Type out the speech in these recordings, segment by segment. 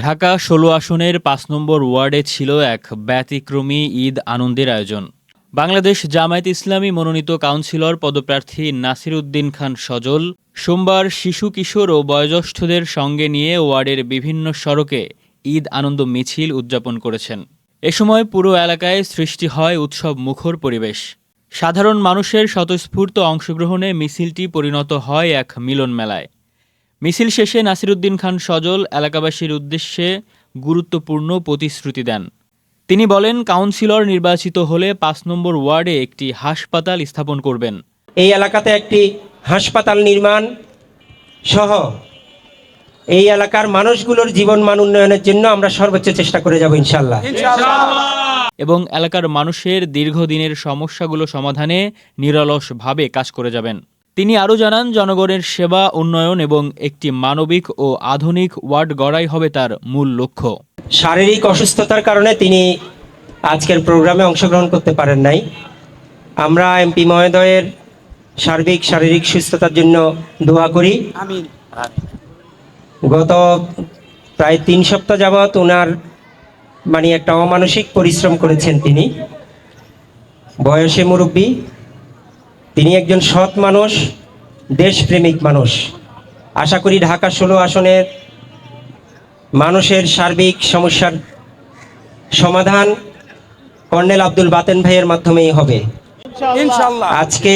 ঢাকা ১৬ আসনের ৫ নম্বর ওয়ার্ডে ছিল এক ব্যতিক্রমী ঈদ আনন্দের আয়োজন। বাংলাদেশ জামায়াতে ইসলামী মনোনীত কাউন্সিলর পদপ্রার্থী নাসির উদ্দিন খান সজল সোমবার শিশু কিশোর ও বয়োজ্যেষ্ঠদের সঙ্গে নিয়ে ওয়ার্ডের বিভিন্ন সড়কে ঈদ আনন্দ মিছিল উদযাপন করেছেন। এ সময় পুরো এলাকায় সৃষ্টি হয় উৎসব মুখর পরিবেশ। সাধারণ মানুষের স্বতঃস্ফূর্ত অংশগ্রহণে মিছিলটি পরিণত হয় এক মিলন মেলায়। মিছিল শেষে নাসির উদ্দিন খান সজল এলাকাবাসীর উদ্দেশ্যে গুরুত্বপূর্ণ প্রতিশ্রুতি দেন। তিনি বলেন, কাউন্সিলর নির্বাচিত হলে ৫ নম্বর ওয়ার্ডে একটি হাসপাতাল স্থাপন করবেন। এই এলাকাতে একটি হাসপাতাল নির্মাণ সহ এই এলাকার মানুষগুলোর জীবন মান উন্নয়নের জন্য আমরা সর্বোচ্চ চেষ্টা করে যাব ইনশাআল্লাহ। এবং এলাকার মানুষের দীর্ঘদিনের সমস্যাগুলো সমাধানে নিরলসভাবে কাজ করে যাবেন। তিনি আরও জানান, জনগণের সেবা, উন্নয়ন এবং একটি মানবিক ও আধুনিক ওয়ার্ড গড়াই হবে তার মূল লক্ষ্য। শারীরিক অসুস্থতার কারণে তিনি আজকের প্রোগ্রামে অংশগ্রহণ করতে পারেন নাই। আমরা এমপি মহোদয়ের সার্বিক শারীরিক সুস্থতার জন্য দোয়া করি। আমিন। গত প্রায় ৩ সপ্তাহ যাবৎ ওনার একটা অমানসিক পরিশ্রম করেছেন। তিনি বয়সে মুরব্বী, তিনি একজন সৎ মানুষ, দেশপ্রেমিক মানুষ। আশা করি ঢাকা ১৬ আসনের মানুষের সার্বিক সমস্যার সমাধান কর্নেল আব্দুল বাতেন ভাইয়ের মাধ্যমেই হবে ইনশাআল্লাহ। আজকে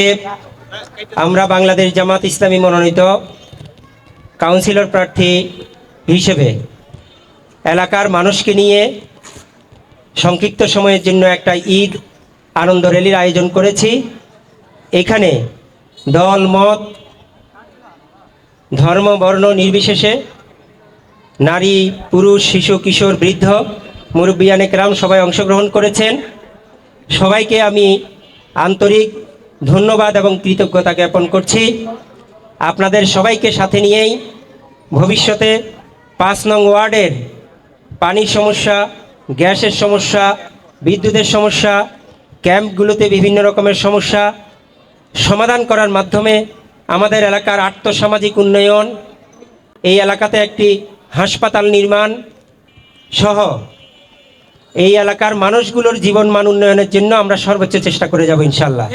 আমরা বাংলাদেশ জামাত ইসলামী মনোনীত কাউন্সিলর প্রার্থী হিসেবে এলাকার মানুষকে নিয়ে সংক্ষিপ্ত সময়ের জন্য একটা ঈদ আনন্দ র্যালির আয়োজন করেছি। এখানে দল, মত, ধর্ম, বর্ণ নির্বিশেষে নারী, পুরুষ, শিশু, কিশোর, বৃদ্ধ, মুরব্বিয়ানে কেরাম সবাই অংশগ্রহণ করেছেন। সবাইকে আমি আন্তরিক ধন্যবাদ এবং কৃতজ্ঞতা জ্ঞাপন করছি। আপনাদের সবাইকে সাথে নিয়েই ভবিষ্যতে ৫ নং ওয়ার্ডের পানির সমস্যা, গ্যাসের সমস্যা, বিদ্যুতের সমস্যা, ক্যাম্পগুলোতে বিভিন্ন রকমের সমস্যা সমাধান করার মাধ্যমে আমাদের এলাকার আর্থসামাজিক উন্নয়ন, এই এলাকাতে একটি হাসপাতাল নির্মাণ সহ এই এলাকার মানুষগুলোর জীবন মান উন্নয়নের জন্য আমরা সর্বোচ্চ চেষ্টা করে যাব ইনশাআল্লাহ।